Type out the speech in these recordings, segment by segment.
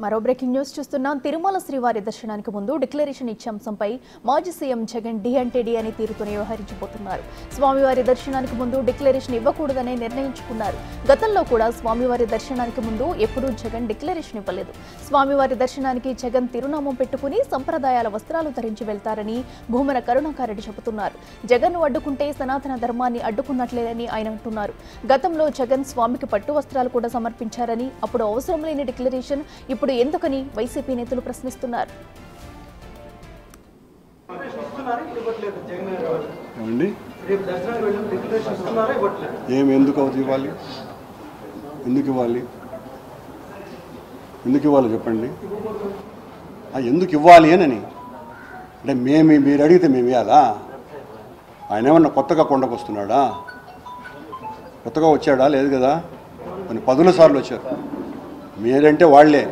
మరో breaking news చూస్తున్నాం. తిరుమల శ్రీవారి దర్శనానికి ముందు డిక్లరేషన్ ఇచ్చే అంశంపై మాజీ సీఎం జగన్ డి అంటే డి అని తీరుతూనే వ్యవహరించబోతున్నారు. స్వామివారి దర్శనానికి ముందు డిక్లరేషన్ ఇవ్వకూడదనే నిర్ణయించుకున్నారు. గతంలో కూడా స్వామివారి దర్శనానికి ముందు ఎప్పుడూ జగన్ డిక్లరేషన్ ఇవ్వలేదు. స్వామివారి దర్శనానికి జగన్ తిరునామం పెట్టుకుని సంప్రదాయాల వస్త్రాలు ధరించి వెళ్తారని భూమన కరుణాకరెడ్డి చెబుతున్నారు. జగన్ అడ్డుకుంటే సనాతన ధర్మాన్ని అడ్డుకున్నట్లేదని ఆయన అంటున్నారు. గతంలో జగన్ స్వామికి పట్టు వస్త్రాలు కూడా సమర్పించారని, అప్పుడు అవసరం లేని డిక్లరేషన్ ఇప్పుడు ఎందుకని వైసీపీ నేతలు ప్రశ్నిస్తున్నారు. ఎందుకు ఇవ్వాలి చెప్పండి. ఎందుకు ఇవ్వాలి అని అంటే మీరు అడిగితే మేము ఇవ్వాలా? ఆయన ఏమన్నా కొత్తగా కొండకు వస్తున్నాడా? కొత్తగా వచ్చాడా? లేదు కదా. కొన్ని 10 సార్లు వచ్చారు. మీరంటే వాళ్లే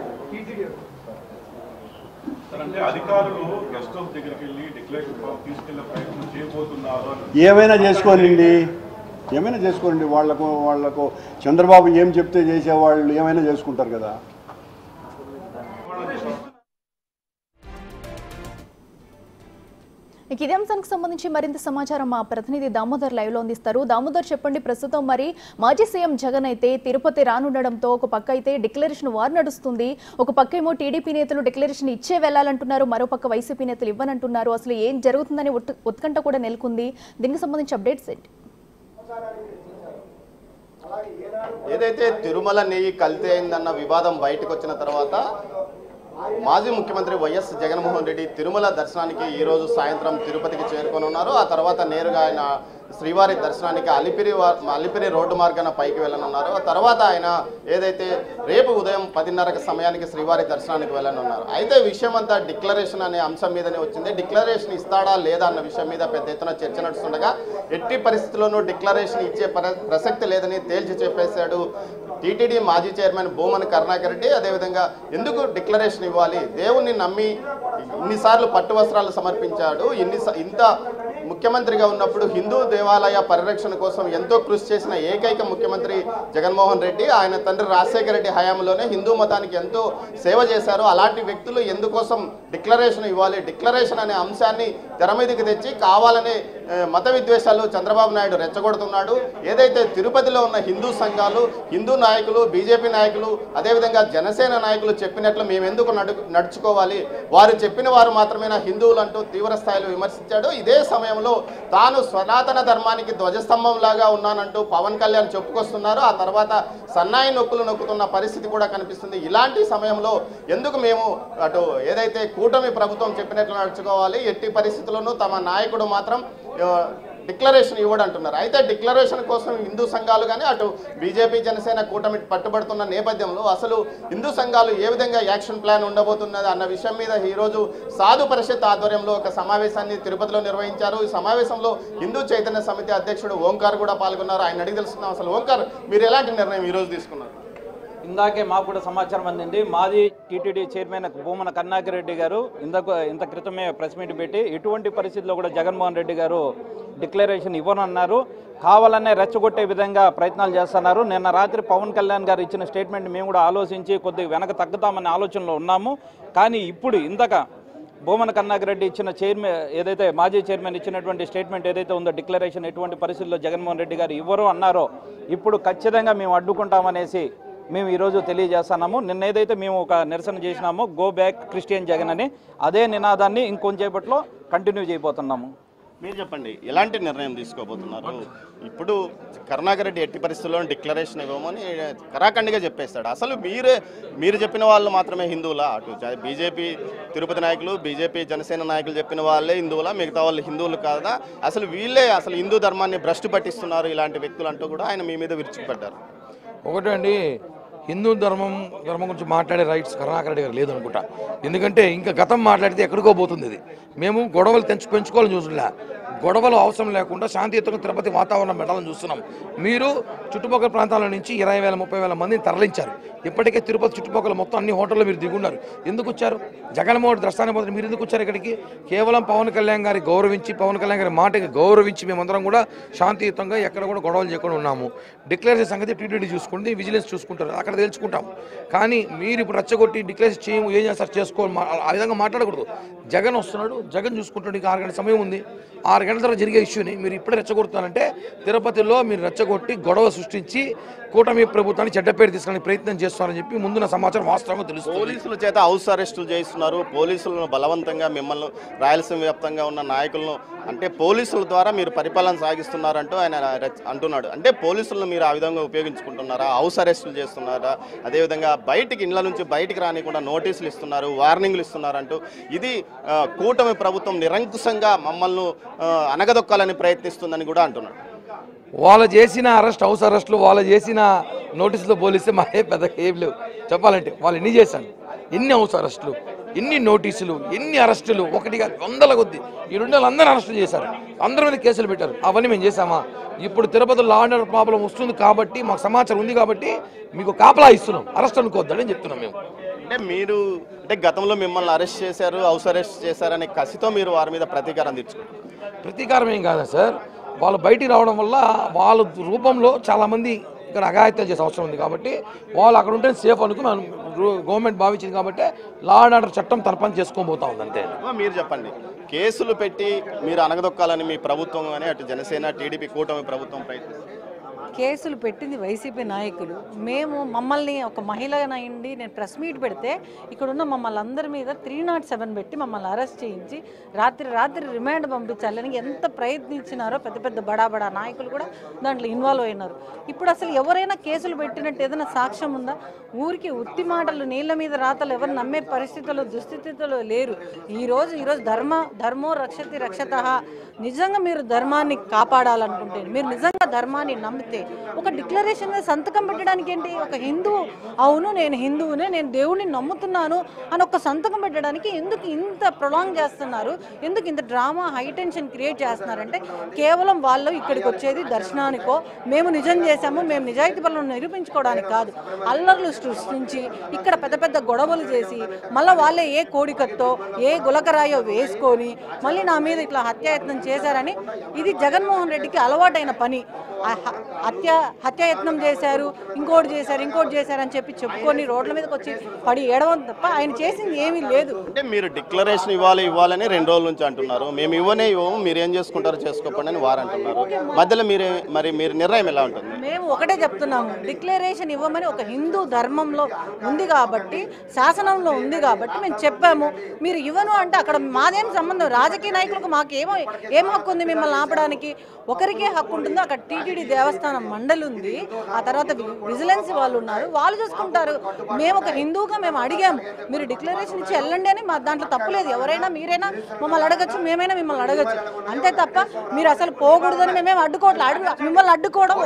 ఏమైనా చేసుకోండి. వాళ్లకు చంద్రబాబు ఏం చెప్తే చేసేవాళ్ళు ఏమైనా చేసుకుంటారు కదా. ఇదే అంశానికి సంబంధించి మరింత సమాచారం మా ప్రతినిధి దామోదర్ లైవ్ లో అందిస్తారు. దామోదర్, చెప్పండి. ప్రస్తుతం మరి మాజీ సీఎం జగన్ అయితే తిరుపతి రానుండడంతో ఒక పక్క అయితే డిక్లరేషన్ వార్ నడుస్తుంది. ఒక పక్క ఏమో టీడీపీ నేతలు డిక్లరేషన్ ఇచ్చే వెళ్లాలంటున్నారు, మరో పక్క వైసీపీ నేతలు ఇవ్వనంటున్నారు. అసలు ఏం జరుగుతుందని ఉత్కంఠ కూడా నెలకొంది. దీనికి సంబంధించి అప్డేట్స్ ఏంటి? ఏదైతే తిరుమల నెయ్యి కల్తీ అయిందన్న వివాదం బయటకు వచ్చిన తర్వాత మాజీ ముఖ్యమంత్రి వైఎస్ జగన్మోహన్ రెడ్డి తిరుమల దర్శనానికి ఈరోజు సాయంత్రం తిరుపతికి చేరుకొని ఉన్నారు. ఆ తర్వాత నేరుగా ఆయన శ్రీవారి దర్శనానికి అలిపిరి రోడ్డు మార్గాన పైకి వెళ్ళనున్నారు. ఆ తర్వాత ఆయన ఏదైతే రేపు ఉదయం 10:30 సమయానికి శ్రీవారి దర్శనానికి వెళ్ళనున్నారు. అయితే విషయం అంతా డిక్లరేషన్ అనే అంశం మీదనే వచ్చింది. డిక్లరేషన్ ఇస్తాడా లేదా అన్న విషయం మీద పెద్ద ఎత్తున చర్చ నడుస్తుండగా ఎట్టి పరిస్థితుల్లోనూ డిక్లరేషన్ ఇచ్చే ప్రసక్తి లేదని తేల్చి చెప్పేశాడు టీటీడీ మాజీ చైర్మన్ భూమన కరుణాకరెడ్డి. అదేవిధంగా ఎందుకు డిక్లరేషన్ ఇవ్వాలి? దేవుణ్ణి నమ్మి ఇన్నిసార్లు పట్టు వస్త్రాలు సమర్పించాడు. ఇంత ముఖ్యమంత్రిగా ఉన్నప్పుడు హిందూ దేవాలయ పరిరక్షణ కోసం ఎంతో కృషి చేసిన ఏకైక ముఖ్యమంత్రి జగన్మోహన్ రెడ్డి. ఆయన తండ్రి రాజశేఖర రెడ్డి హయాంలోనే హిందూ మతానికి ఎంతో సేవ చేశారు. అలాంటి వ్యక్తులు ఎందుకోసం డిక్లరేషన్ ఇవ్వాలి? డిక్లరేషన్ అనే అంశాన్ని తెర మీదకి తెచ్చి కావాలనే మత విద్వేషాలు చంద్రబాబు నాయుడు రెచ్చగొడుతున్నాడు. ఏదైతే తిరుపతిలో ఉన్న హిందూ సంఘాలు, హిందూ నాయకులు, బీజేపీ నాయకులు, అదేవిధంగా జనసేన నాయకులు చెప్పినట్లు మేము ఎందుకు నడుచుకోవాలి? వారు చెప్పిన వారు మాత్రమేనా హిందువులు అంటూ తీవ్ర స్థాయిలో విమర్శించాడు. ఇదే సమయంలో తాను సనాతన ధర్మానికి ధ్వజస్తంభం లాగా ఉన్నానంటూ పవన్ కళ్యాణ్ చెప్పుకొస్తున్నారు. ఆ తర్వాత సన్నాయి నొక్కుతున్న పరిస్థితి కూడా కనిపిస్తుంది. ఇలాంటి సమయంలో ఎందుకు మేము అటు ఏదైతే కూటమి ప్రభుత్వం చెప్పినట్లు నడుచుకోవాలి? ఎట్టి పరిస్థితుల్లోనూ తమ నాయకుడు మాత్రం డిక్లరేషన్ ఇవ్వడంటున్నారు. అయితే డిక్లరేషన్ కోసం హిందూ సంఘాలు కానీ అటు బీజేపీ జనసేన కూటమి పట్టుబడుతున్న నేపథ్యంలో అసలు హిందూ సంఘాలు ఏ విధంగా యాక్షన్ ప్లాన్ ఉండబోతున్నది అన్న విషయం మీద ఈరోజు సాధు పరిషత్ ఆధ్వర్యంలో ఒక సమావేశాన్ని తిరుపతిలో నిర్వహించారు. ఈ సమావేశంలో హిందూ చైతన్య సమితి అధ్యక్షుడు ఓంకార్ కూడా పాల్గొన్నారు. ఆయన అడిగి తెలుసుకున్నాం. అసలు ఓంకార్, మీరు ఎలాంటి నిర్ణయం ఈరోజు తీసుకున్నారు? ఇందాకే మాకు కూడా సమాచారం అందింది. మాజీ టీటీడీ చైర్మన్ భూమన కరుణాకరెడ్డి గారు ఇంత క్రితమే ప్రెస్ మీట్ పెట్టి ఎటువంటి పరిస్థితుల్లో కూడా జగన్మోహన్ రెడ్డి గారు డిక్లరేషన్ ఇవ్వనన్నారు, కావాలనే రెచ్చగొట్టే విధంగా ప్రయత్నాలు చేస్తున్నారు. నిన్న రాత్రి పవన్ కళ్యాణ్ గారు ఇచ్చిన స్టేట్మెంట్ మేము కూడా ఆలోచించి కొద్దిగా వెనక తగ్గుతామనే ఆలోచనలో ఉన్నాము. కానీ ఇప్పుడు ఇందాక భూమన కరుణాకరెడ్డి ఇచ్చిన ఏదైతే మాజీ చైర్మన్ ఇచ్చినటువంటి స్టేట్మెంట్ ఏదైతే ఉందో డిక్లరేషన్ ఎటువంటి పరిస్థితుల్లో జగన్మోహన్ రెడ్డి గారు ఇవ్వరు అన్నారో ఇప్పుడు ఖచ్చితంగా మేము అడ్డుకుంటామనేసి మేము ఈరోజు తెలియజేస్తున్నాము. నిన్న ఏదైతే మేము ఒక నిరసన చేసినామో గో బ్యాక్ క్రిస్టియన్ జగన్ అని, అదే నినాదాన్ని ఇంకొంచేపట్లో కంటిన్యూ చేయబోతున్నాము. మీరు చెప్పండి, ఎలాంటి నిర్ణయం తీసుకోబోతున్నారు? ఇప్పుడు కరుణాకరెడ్డి ఎట్టి పరిస్థితుల్లో డిక్లరేషన్ ఇవ్వమని కరాఖండిగా చెప్పేస్తాడు. అసలు మీరు చెప్పిన వాళ్ళు మాత్రమే హిందువులా? అటు బీజేపీ తిరుపతి నాయకులు, బీజేపీ జనసేన నాయకులు చెప్పిన వాళ్ళే హిందువులా? మిగతా వాళ్ళు హిందువులు కాదా? అసలు వీళ్ళే అసలు హిందూ ధర్మాన్ని భ్రష్టు పట్టిస్తున్నారు ఇలాంటి వ్యక్తులు అంటూ కూడా ఆయన మీ మీద విరుచుకుపడ్డారు. ఒకటండి, హిందూ ధర్మం గురించి మాట్లాడే రైట్స్ కరుణాకరెడ్డి గారు లేదనుకుంటా. ఎందుకంటే ఇంకా గతం మాట్లాడితే ఎక్కడికో పోతుంది. ఇది మేము గొడవలు పెంచుకోవాలని చూసినా, గొడవలు అవసరం లేకుండా శాంతియుతంగా తిరుపతి వాతావరణం పెట్టాలని చూస్తున్నాం. మీరు చుట్టుపక్కల ప్రాంతాల నుంచి 20,000 30,000 మందిని తరలించారు. ఇప్పటికే తిరుపతి చుట్టుపక్కల మొత్తం అన్ని హోటల్లో మీరు దిగున్నారు. ఎందుకు వచ్చారు? జగన్మోహన్ దర్శనానికి పోతే మీరు ఎందుకు వచ్చారు ఇక్కడికి? కేవలం పవన్ కళ్యాణ్ గారి గౌరవించి, పవన్ కళ్యాణ్ గారి మాటకి గౌరవించి మేమందరం కూడా శాంతియుతంగా ఎక్కడ కూడా గొడవలు చేయకుండా ఉన్నాము. డిక్లేరేషన్ సంగతి టీటీడీ చూసుకుంటుంది, విజిలెన్స్ చూసుకుంటారు, అక్కడ తెలుసుకుంటాము. కానీ మీరు ఇప్పుడు రచ్చగొట్టి డిక్లేరేషన్ చేయము, ఏం చేస్తారు చేసుకోవాలి, ఆ విధంగా మాట్లాడకూడదు. జగన్ వస్తున్నాడు, జగన్ చూసుకుంటాడు. ఇంకా 6 గంటల సమయం ఉంది. 6 గంటల తర్వాత జరిగే ఇష్యూని మీరు ఇప్పుడే రెచ్చగొడుతున్నారంటే తిరుపతిలో మీరు రెచ్చగొట్టి గొడవ సృష్టించి కూటమి ప్రభుత్వాన్ని చెడ్డపేరు తీసుకునే ప్రయత్నం చేస్తున్నారని చెప్పి ముందున్న సమాచారం వాస్తవంగా తెలుస్తుంది. పోలీసుల చేత హౌస్ అరెస్టులు చేస్తున్నారు. పోలీసులను బలవంతంగా మిమ్మల్ని రాయలసీమ వ్యాప్తంగా ఉన్న నాయకులను అంటే పోలీసుల ద్వారా మీరు పరిపాలన సాగిస్తున్నారంటూ ఆయన అంటున్నాడు. అంటే పోలీసులను మీరు ఆ విధంగా ఉపయోగించుకుంటున్నారా? హౌస్ అరెస్టులు చేస్తున్నారా? అదేవిధంగా ఇళ్ళ నుంచి బయటికి రానికుండా నోటీసులు ఇస్తున్నారు, వార్నింగ్లు ఇస్తున్నారంటూ ఇది కూటమి ప్రభుత్వం నిరంకుశంగా మమ్మల్ని అనగదొక్కాలని ప్రయత్నిస్తుందని కూడా అంటున్నాడు. వాళ్ళు చేసిన హౌస్ అరెస్టులు, వాళ్ళు చేసిన నోటీసులు పోలిస్తే మాకే పెద్ద ఏం లేవు. చెప్పాలంటే వాళ్ళు ఎన్ని చేశాను, ఎన్ని హౌస్ అరెస్టులు, ఎన్ని నోటీసులు, ఎన్ని అరెస్టులు, ఒకటిగా 100ల కొద్ది ఈ 2 నెలలు అందరూ అరెస్టులు చేశారు, అందరి మీద కేసులు పెట్టారు. అవన్నీ మేము చేశామా? ఇప్పుడు తిరుపతిలో లా అండ్ ఆర్డర్ ప్రాబ్లం వస్తుంది కాబట్టి, మాకు సమాచారం ఉంది కాబట్టి మీకు కాపలా ఇస్తున్నాం, అరెస్ట్ అనుకోవద్దని చెప్తున్నాం మేము. అంటే మీరు గతంలో మిమ్మల్ని అరెస్ట్ చేశారు, హౌస్ అరెస్ట్ చేశారనే కసితో మీరు వారి మీద ప్రతీకారం తీర్చుకున్నారు. ప్రతీకారం ఏం కాదా సార్, వాళ్ళు బయటికి రావడం వల్ల వాళ్ళ రూపంలో చాలామంది ఇక్కడ అఘాయిత్యాలు చేసే అవసరం ఉంది కాబట్టి వాళ్ళు అక్కడ ఉంటే సేఫ్ అనుకుని గవర్నమెంట్ భావించింది కాబట్టి లా అండ్ ఆర్డర్ చట్టం తన పని చేసుకొని పోతా ఉంది అంతే. మీరు చెప్పండి, కేసులు పెట్టి మీరు అనగదొక్కాలని మీ ప్రభుత్వం కానీ అటు జనసేన టీడీపీ కూటమి ప్రభుత్వం ప్రయత్నిస్తుంది. కేసులు పెట్టింది వైసీపీ నాయకులు. మమ్మల్ని ఒక మహిళనైండి నేను ప్రెస్ మీట్ పెడితే ఇక్కడున్న మమ్మల్ని అందరి మీద 307 పెట్టి మమ్మల్ని అరెస్ట్ చేయించి రాత్రి రిమాండ్ పంపించాలని ఎంత ప్రయత్నించినారో పెద్ద పెద్ద బడా నాయకులు కూడా దాంట్లో ఇన్వాల్వ్ అయినారు. ఇప్పుడు అసలు ఎవరైనా కేసులు పెట్టినట్టు ఏదైనా సాక్ష్యం ఉందా? ఊరికి ఉత్తి మాటలు, నీళ్ళ మీద రాతలు ఎవరు నమ్మే పరిస్థితుల్లో దుస్థితిలో లేరు. ఈరోజు ధర్మో రక్షతి రక్షతః. నిజంగా మీరు ధర్మాన్ని కాపాడాలనుకుంటే, మీరు నిజంగా ధర్మాన్ని నమ్మితే ఒక డిక్లరేషన్ మీద సంతకం పెట్టడానికి ఏంటి? ఒక హిందువు, అవును నేను హిందువునే, నేను దేవుడిని నమ్ముతున్నాను అని ఒక సంతకం పెట్టడానికి ఎందుకు ఇంత ప్రొలాంగ్ చేస్తున్నారు? ఎందుకు ఇంత డ్రామా, హై టెన్షన్ క్రియేట్ చేస్తున్నారంటే కేవలం వాళ్ళు ఇక్కడికి వచ్చేది దర్శనానికో, మేము నిజం చేశాము, మేము నిజాయితీ పనులను నిరూపించుకోవడానికి కాదు. అల్లర్లు సృష్టించి ఇక్కడ పెద్ద గొడవలు చేసి మళ్ళీ వాళ్ళే ఏ కోడికత్తో ఏ గులకరాయో వేసుకొని మళ్ళీ నా మీద ఇట్లా హత్యాయత్నం చేశారని, ఇది జగన్మోహన్ రెడ్డికి అలవాటైన పని. హత్యాయత్నం చేశారు, ఇంకోటి చేశారని చెప్పి చెప్పుకొని రోడ్ల మీదకి వచ్చి పడి ఏడవం తప్ప ఆయన చేసింది ఏమీ లేదు. అంటే మీరు డిక్లరేషన్ ఇవ్వాలని 2 రోజుల నుంచి అంటున్నారు. మేము ఇవ్వము, మీరు ఏం చేసుకుంటారో చేసుకోండి అని వారు అంటున్నారు. మధ్యలో మీరు నిర్ణయం ఎలా ఉంటుంది? మేము ఒకటే చెప్తున్నాము, డిక్లరేషన్ ఇవ్వమని ఒక హిందూ ధర్మంలో ఉంది కాబట్టి, శాసనంలో ఉంది కాబట్టి మేము చెప్పాము. మీరు ఇవ్వను అంటే అక్కడ మాదేం సంబంధం? రాజకీయ నాయకులకు మాకు ఏం హక్కు ఉంది మిమ్మల్ని ఆపడానికి? ఒకరికే హక్కు ఉంటుందో. అక్కడ టీటీడీ దేవస్థానం మండలి ఉంది, ఆ తర్వాత విజిలెన్స్ వాళ్ళు ఉన్నారు, వాళ్ళు చూసుకుంటారు. మేము ఒక హిందూగా మేము అడిగాము, మీరు డిక్లరేషన్ ఇచ్చి వెళ్ళండి అని. మా దాంట్లో తప్పులేదు. ఎవరైనా మీరైనా మమ్మల్ని అడగచ్చు, మేమైనా మిమ్మల్ని అడగచ్చు. అంతే తప్ప మీరు అసలు పోకూడదని మేమేం అడ్డుకోవట్లేదు. మిమ్మల్ని అడ్డుకోవడం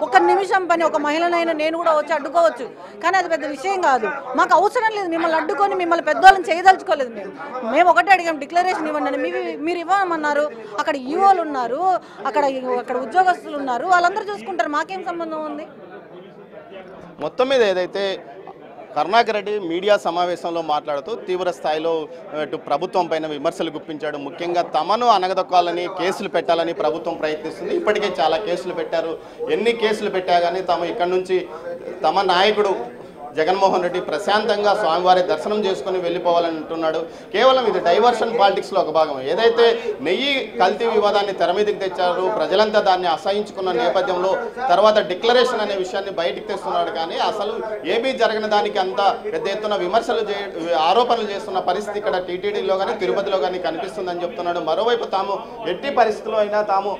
ఒక నిమిషం పని. ఒక మహిళనైనా నేను కూడా వచ్చి అడ్డుకోవచ్చు, కానీ అది పెద్ద విషయం కాదు. మాకు అవసరం లేదు మిమ్మల్ని అడ్డుకొని, మిమ్మల్ని పెద్దవాళ్ళని చేయదలుచుకోలేదు. మేము ఒకటే అడిగాం, డిక్లరేషన్ ఇవ్వండి. మీరు ఇవ్వమన్నారు. అక్కడ ఈఓలు ఉన్నారు, అక్కడ ఉద్యోగస్తులు ఉన్నారు, వాళ్ళందరూ చూసుకుంటారు. మాకేం సంబంధం ఉంది? మొత్తం మీద ఏదైతే కరుణాకర్ రెడ్డి మీడియా సమావేశంలో మాట్లాడుతూ తీవ్ర స్థాయిలో ఇటు ప్రభుత్వం పైన విమర్శలు గుప్పించాడు. ముఖ్యంగా తమను అనగదొక్కాలని, కేసులు పెట్టాలని ప్రభుత్వం ప్రయత్నిస్తుంది. ఇప్పటికే చాలా కేసులు పెట్టారు. ఎన్ని కేసులు పెట్టా కానీ ఇక్కడి నుంచి తమ నాయకుడు జగన్మోహన్ రెడ్డి ప్రశాంతంగా స్వామివారి దర్శనం చేసుకుని వెళ్ళిపోవాలని అంటున్నాడు. కేవలం ఇది డైవర్షన్ పాలిటిక్స్లో ఒక భాగం. ఏదైతే నెయ్యి కల్తీ వివాదాన్ని తెర మీదకి తెచ్చారు, ప్రజలంతా దాన్ని అసహించుకున్న నేపథ్యంలో తర్వాత డిక్లరేషన్ అనే విషయాన్ని బయటికి తెస్తున్నాడు. కానీ అసలు ఏమీ జరగని దానికి అంత పెద్ద ఎత్తున ఆరోపణలు చేస్తున్న పరిస్థితి ఇక్కడ టీటీడీలో కానీ తిరుపతిలో కానీ కనిపిస్తుందని చెప్తున్నాడు. మరోవైపు తాము ఎట్టి పరిస్థితుల్లో అయినా తాము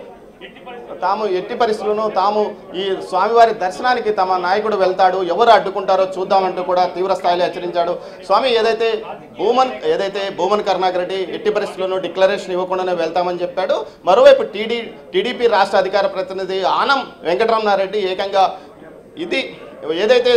ఈ స్వామివారి దర్శనానికి తమ నాయకుడు వెళ్తాడు, ఎవరు అడ్డుకుంటారో చూద్దామంటూ కూడా తీవ్ర స్థాయిలో హెచ్చరించాడు. స్వామి ఏదైతే భూమన్ కరుణాకర్ రెడ్డి ఎట్టి పరిస్థితుల్లోనూ డిక్లరేషన్ ఇవ్వకుండానే వెళ్తామని చెప్పాడు. మరోవైపు టీడీపీ రాష్ట్ర అధికార ప్రతినిధి ఆనం వెంకటరమణారెడ్డి ఏకంగా ఇది ఏదైతే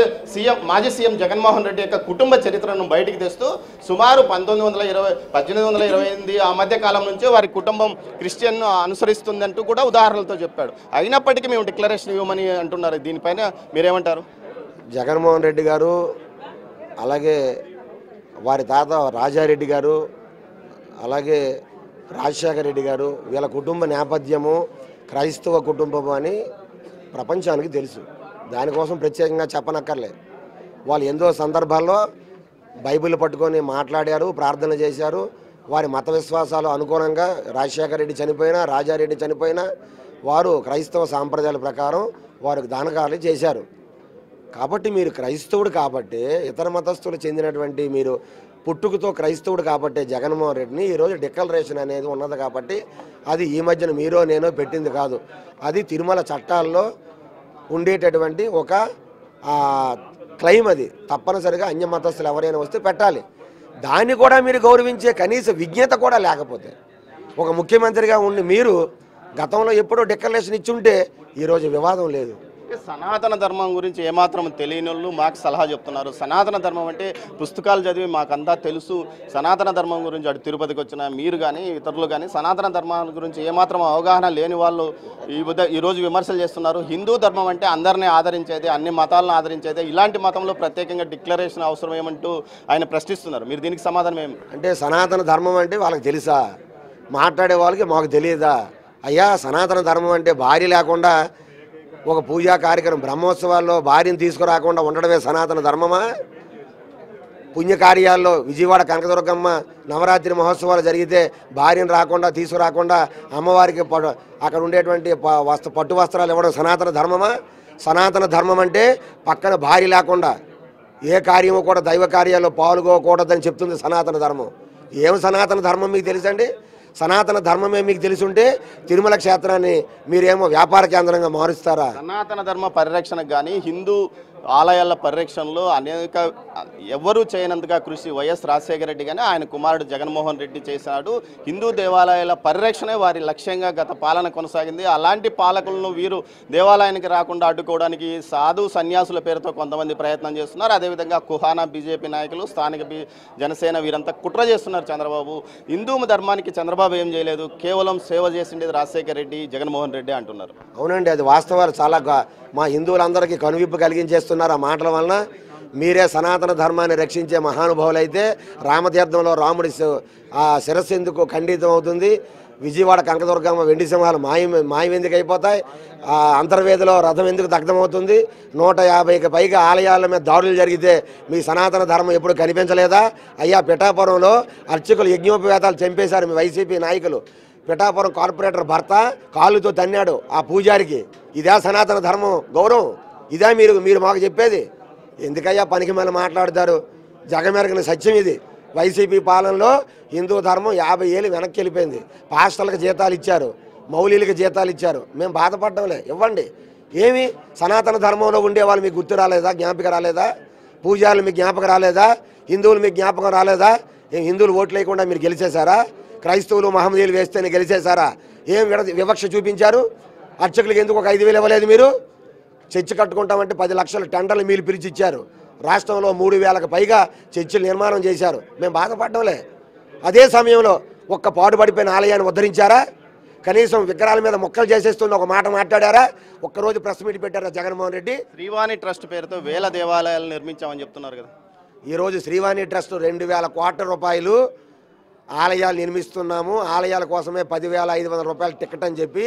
మాజీ సీఎం జగన్మోహన్ రెడ్డి యొక్క కుటుంబ చరిత్రను బయటికి తెస్తూ సుమారు 1828 ఆ మధ్య కాలం నుంచే వారి కుటుంబం క్రిస్టియన్ను అనుసరిస్తుందంటూ కూడా ఉదాహరణలతో చెప్పాడు. అయినప్పటికీ మేము డిక్లరేషన్ ఇవ్వమని అంటున్నారు. దీనిపైన మీరేమంటారు? జగన్మోహన్ రెడ్డి గారు, అలాగే వారి తాత రాజారెడ్డి గారు, అలాగే రాజశేఖర రెడ్డి గారు, వీళ్ళ కుటుంబ నేపథ్యము క్రైస్తవ కుటుంబము అని ప్రపంచానికి తెలుసు. దానికోసం ప్రత్యేకంగా చెప్పనక్కర్లే. వాళ్ళు ఎంతో సందర్భాల్లో బైబిల్ పట్టుకొని మాట్లాడారు, ప్రార్థన చేశారు. వారి మత విశ్వాసాలు అనుగుణంగా రాజశేఖర రెడ్డి చనిపోయినా, రాజారెడ్డి చనిపోయినా వారు క్రైస్తవ సాంప్రదాయాల ప్రకారం వారికి దానకాలు చేశారు. కాబట్టి మీరు క్రైస్తవుడు కాబట్టి, ఇతర మతస్థులు చెందినటువంటి మీరు పుట్టుకతో క్రైస్తవుడు కాబట్టి జగన్మోహన్ రెడ్డిని ఈరోజు డిక్లరేషన్ అనేది ఉన్నది కాబట్టి, అది ఈ మధ్యన మీరో నేనో పెట్టింది కాదు. అది తిరుమల చట్టాల్లో ఉండేటటువంటి ఒక క్లెయిమ్. అది తప్పనిసరిగా అన్య మతస్థులు ఎవరైనా వస్తే పెట్టాలి. దాన్ని కూడా మీరు గౌరవించే కనీస విజ్ఞత కూడా లేకపోతే, ఒక ముఖ్యమంత్రిగా ఉండి మీరు గతంలో ఎప్పుడో డిక్లరేషన్ ఇచ్చుంటే ఈరోజు వివాదం లేదు. సనాతన ధర్మం గురించి ఏమాత్రం తెలియని వాళ్ళు మాకు సలహా చెప్తున్నారు. సనాతన ధర్మం అంటే పుస్తకాలు చదివి మాకంతా తెలుసు. సనాతన ధర్మం గురించి అటు తిరుపతికి వచ్చిన మీరు కానీ ఇతరులు కానీ సనాతన ధర్మం గురించి ఏమాత్రం అవగాహన లేని వాళ్ళు ఈరోజు విమర్శలు చేస్తున్నారు. హిందూ ధర్మం అంటే అందరినీ ఆదరించేది, అన్ని మతాలను ఆదరించేది. ఇలాంటి మతంలో ప్రత్యేకంగా డిక్లరేషన్ అవసరం ఏమంటూ ఆయన ప్రశ్నిస్తున్నారు. మీరు దీనికి సమాధానం ఏమి? అంటే సనాతన ధర్మం అంటే వాళ్ళకి తెలుసా? మాట్లాడే వాళ్ళకి మాకు తెలియదా? అయ్యా, సనాతన ధర్మం అంటే భార్య లేకుండా ఒక పూజా కార్యక్రమం బ్రహ్మోత్సవాల్లో భార్యను తీసుకురాకుండా ఉండడమే సనాతన ధర్మమా? పుణ్యకార్యాల్లో విజయవాడ కనకదుర్గమ్మ నవరాత్రి మహోత్సవాలు జరిగితే భార్యను రాకుండా తీసుకురాకుండా అమ్మవారికి అక్కడ ఉండేటువంటి పట్టు వస్త్రాలు ఇవ్వడం సనాతన ధర్మమా? సనాతన ధర్మం అంటే పక్కన భార్య లేకుండా ఏ కార్యము కూడా దైవ కార్యాల్లో పాల్గొకూడదని చెప్తుంది సనాతన ధర్మం. ఏం సనాతన ధర్మం మీకు తెలుసండి? సనాతన ధర్మమే మీకు తెలిసుంటే తిరుమల క్షేత్రాన్ని మీరేమో వ్యాపార కేంద్రంగా మారుస్తారా? సనాతన ధర్మ పరిరక్షణకు కానీ హిందూ ఆలయాల పరిరక్షణలో అనేక ఎవరూ చేయనంతగా కృషి వైఎస్ రాజశేఖర రెడ్డి కానీ ఆయన కుమారుడు జగన్మోహన్ రెడ్డి చేశాడు. హిందూ దేవాలయాల పరిరక్షణే వారి లక్ష్యంగా గత పాలన కొనసాగింది. అలాంటి పాలకులను వీరు దేవాలయానికి రాకుండా అడ్డుకోవడానికి సాధు సన్యాసుల పేరుతో కొంతమంది ప్రయత్నం చేస్తున్నారు. అదేవిధంగా కుహానా బీజేపీ నాయకులు, స్థానిక జనసేన వీరంతా కుట్ర చేస్తున్నారు. చంద్రబాబు హిందూ ధర్మానికి చంద్రబాబు ఏం చేయలేదు, కేవలం సేవ చేసిండేది రాజశేఖర రెడ్డి, జగన్మోహన్ రెడ్డి అంటున్నారు. అవునండి, అది వాస్తవాలు. చాలా మా హిందువులందరికీ కనువిప్పు కలిగించేస్తున్నారు ఆ మాటల వలన. మీరే సనాతన ధర్మాన్ని రక్షించే మహానుభావులైతే రామతీర్థంలో రాముడి శిరస్సు ఎందుకు ఖండితం అవుతుంది? విజయవాడ కనకదుర్గమ్మ వెండి సింహాలు మాయం ఎందుకు అయిపోతాయి? అంతర్వేదిలో రథం ఎందుకు దగ్ధమవుతుంది? 150కి పైగా ఆలయాల మీద దాడులు జరిగితే మీ సనాతన ధర్మం ఎప్పుడు కనిపించలేదా? అయ్యా, పిఠాపురంలో అర్చకులు యజ్ఞోపవేతాలు చంపేశారు మీ వైసీపీ నాయకులు. పిఠాపురం కార్పొరేటర్ భర్త కాళ్ళుతో తన్నాడు ఆ పూజారికి. ఇదే సనాతన ధర్మం గౌరవం? ఇదే మీరు మాకు చెప్పేది? ఎందుకయ్యా పనికి మళ్ళీ మాట్లాడతారు? జగమెరగని సత్యం ఇది. వైసీపీ పాలనలో హిందూ ధర్మం 50 ఏళ్ళు వెనక్కి వెళ్ళిపోయింది. పాస్టర్లకు జీతాలు ఇచ్చారు, మౌలీలకు జీతాలు ఇచ్చారు. మేము బాధపడడంలే, ఇవ్వండి. ఏమి సనాతన ధర్మంలో ఉండేవాళ్ళు మీకు గుర్తు రాలేదా? జ్ఞాపకం రాలేదా? పూజారులు మీకు జ్ఞాపకం రాలేదా? హిందువులు మీకు జ్ఞాపకం రాలేదా? ఏం హిందువులు ఓట్లు వేయకుండా మీరు గెలిచేశారా? క్రైస్తవులు మహమ్మదీయులు వేస్తేనే గెలిచేశారా? ఏం వివక్ష చూపించారు? అర్చకులకు ఎందుకు ఒక 5,000 ఇవ్వలేదు మీరు? చర్చి కట్టుకుంటామంటే 10 లక్షల టెండర్లు మీరు పిలిచి ఇచ్చారు. రాష్ట్రంలో 3,000కు పైగా చర్చిలు నిర్మాణం చేశారు. మేము బాధపడడంలే. అదే సమయంలో ఒక్క పాడుపడిపోయిన ఆలయాన్ని ఉద్ధరించారా? కనీసం విగ్రహాల మీద మొక్కలు చేసేస్తున్న ఒక మాట మాట్లాడారా? ఒక్కరోజు ప్రెస్ మీట్ పెట్టారా జగన్మోహన్ రెడ్డి? శ్రీవాణి ట్రస్ట్ పేరుతో 1000 దేవాలయాలు నిర్మించామని చెప్తున్నారు కదా. ఈరోజు శ్రీవాణి ట్రస్ట్ 2,000 కోట్ల రూపాయలు ఆలయాలు నిర్మిస్తున్నాము, ఆలయాల కోసమే 10,500 రూపాయలు టికెట్ అని చెప్పి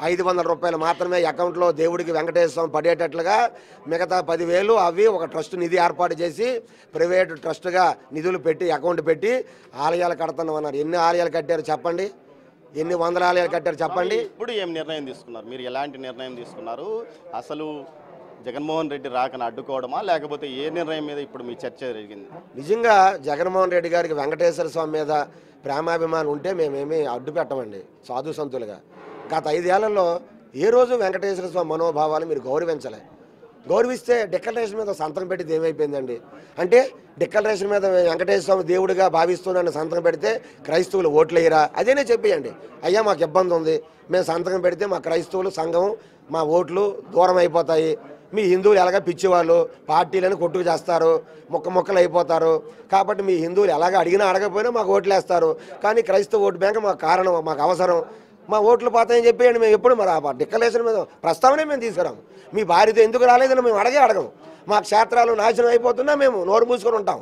500 రూపాయలు మాత్రమే అకౌంట్లో దేవుడికి వెంకటేశ్వర స్వామి పడేటట్లుగా మిగతా 10,000 అవి ఒక ట్రస్ట్ నిధి ఏర్పాటు చేసి ప్రైవేటు ట్రస్ట్గా నిధులు పెట్టి అకౌంట్ పెట్టి ఆలయాలు కడుతున్నామన్నారు. ఎన్ని ఆలయాలు కట్టారు చెప్పండి? ఎన్ని వందల ఆలయాలు కట్టారు చెప్పండి? ఇప్పుడు ఏం నిర్ణయం తీసుకున్నారు? మీరు ఎలాంటి నిర్ణయం తీసుకున్నారు? అసలు జగన్మోహన్ రెడ్డి రాకని అడ్డుకోవడమా, లేకపోతే ఏ నిర్ణయం మీద ఇప్పుడు మీ చర్చ జరిగింది? నిజంగా జగన్మోహన్ రెడ్డి గారికి వెంకటేశ్వర స్వామి మీద ప్రేమాభిమానం ఉంటే మేమేమీ అడ్డు పెట్టమండి సాధు సంతులుగా. గత 5 ఏళ్లలో ఏ రోజు వెంకటేశ్వర స్వామి మనోభావాలు మీరు గౌరవించలే. గౌరవిస్తే డిక్లరేషన్ మీద సంతకం పెట్టింది ఏమైపోయిందండి? అంటే డిక్లరేషన్ మీద వెంకటేశ్వర స్వామి దేవుడిగా భావిస్తున్నాను సంతకం పెడితే క్రైస్తవులు ఓట్లు వేయరా? అదేనే చెప్పేయండి. అయ్యా, మాకు ఇబ్బంది ఉంది, మేము సంతకం పెడితే మా క్రైస్తవులు సంఘం మా ఓట్లు దూరం అయిపోతాయి, మీ హిందువులు ఎలాగ పిచ్చివాళ్ళు, పార్టీలను కొట్టుకు చేస్తారు, మొక్కలు అయిపోతారు. కాబట్టి మీ హిందువులు ఎలాగ అడిగినా అడగకపోయినా మాకు ఓట్లు వేస్తారు. కానీ క్రైస్తవ ఓటు బ్యాంక్ మాకు కారణం, మాకు అవసరం. మా ఓట్లు పోతాయని చెప్పేయండి. మేము ఎప్పుడు మరి ఆ డిక్లరేషన్ మీద ప్రస్తావనే మేము తీసుకురాము. మీ భార్యతో ఎందుకు రాలేదని మేము అడగము. మా క్షేత్రాలు నాశనం అయిపోతున్నా మేము నోరు మూసుకొని ఉంటాం.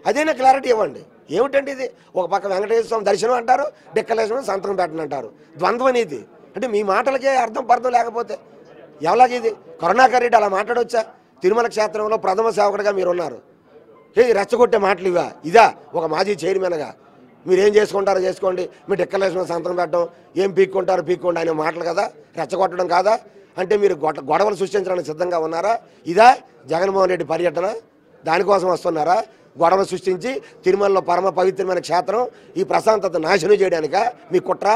అదేనా క్లారిటీ ఇవ్వండి. ఏమిటంటే ఇది ఒక పక్క వెంకటేశ్వర స్వామి దర్శనం అంటారు, డిక్లరేషన్ సంతకం పెట్టండి అంటారు. ద్వంద్వ నీతి అంటే మీ మాటలకే అర్థం పర్థం లేకపోతే ఎవలాగ ఇది? కరుణాకర్ రెడ్డి అలా మాట్లాడొచ్చా? తిరుమల క్షేత్రంలో ప్రథమ సేవకుడిగా మీరు ఉన్నారు. రెచ్చగొట్టే మాటలు ఇదా ఒక మాజీ చైర్మన్గా? మీరు ఏం చేసుకుంటారో చేసుకోండి, మీ డిక్లరేషన్ సంతకం పెట్టడం, ఏం పీక్కుంటారో పీక్కోండి అనే మాటలు కదా, రెచ్చగొట్టడం కాదా? అంటే మీరు గొడవలు సృష్టించడానికి సిద్ధంగా ఉన్నారా? ఇదా జగన్మోహన్ రెడ్డి పర్యటన? దానికోసం వస్తున్నారా? గొడవలు సృష్టించి తిరుమలలో పరమ పవిత్రమైన క్షేత్రం ఈ ప్రశాంతత నాశనం చేయడానిక మీ కుట్ర?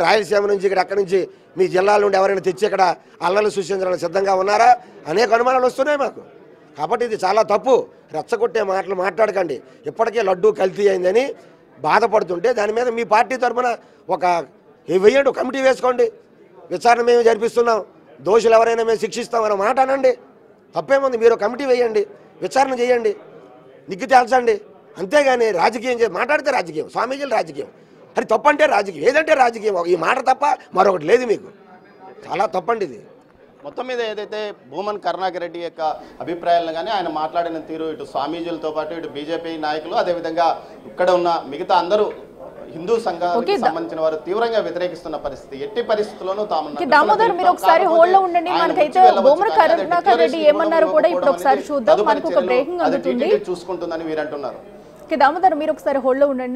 రాయలసీమ నుంచి ఇక్కడ అక్కడి నుంచి మీ జిల్లాల నుండి ఎవరైనా తెచ్చి ఇక్కడ అల్లలు సృష్టించడానికి సిద్ధంగా ఉన్నారా? అనేక అనుమానాలు వస్తున్నాయి మాకు. కాబట్టి ఇది చాలా తప్పు. రెచ్చగొట్టే మాటలు మాట్లాడకండి. ఇప్పటికే లడ్డూ కల్తీ అయిందని బాధపడుతుంటే దాని మీద మీ పార్టీ తరఫున ఒక వేయండి, కమిటీ వేసుకోండి, విచారణ మేము జరిపిస్తున్నాం, దోషులు ఎవరైనా మేము శిక్షిస్తామన్న మాట అనండి. తప్పేముంది? మీరు కమిటీ వేయండి, విచారణ చేయండి, నిగ్గు తేల్చండి. అంతేగాని రాజకీయం మాట్లాడితే రాజకీయం, స్వామీజీలు రాజకీయం, అది తప్పంటే రాజకీయం, ఏదంటే రాజకీయం. ఈ మాట తప్ప మరొకటి లేదు మీకు. చాలా తప్పండి ఇది. మొత్తం మీద ఏదైతే భూమన్ కరుణాకర్ రెడ్డి యొక్క అభిప్రాయాలను కానీ ఆయన మాట్లాడిన తీరు ఇటు స్వామీజీలతో పాటు ఇటు బీజేపీ నాయకులు అదేవిధంగా ఇక్కడ ఉన్న మిగతా అందరూ హిందూ సంఘానికి సంబంధించిన వారు తీవ్రంగా వ్యతిరేకిస్తున్న పరిస్థితి. ఎట్టి పరిస్థితుల్లోనూ తాము దామోదర్ మీరు ఒకసారి హోల్డ్ లో ఉండండి. మనకైతే భూమన్ కరుణాకర్ రెడ్డి ఏమన్నారు కూడా ఇప్పుడు ఒకసారి చూద్దాం. మనకు ఒక బ్రేకింగ్ అందుతుంది చూసుకుంటుందని వీరు అంటున్నారు. దామోదర్ మీరు ఒకసారి హోల్డ్ లో ఉండండి.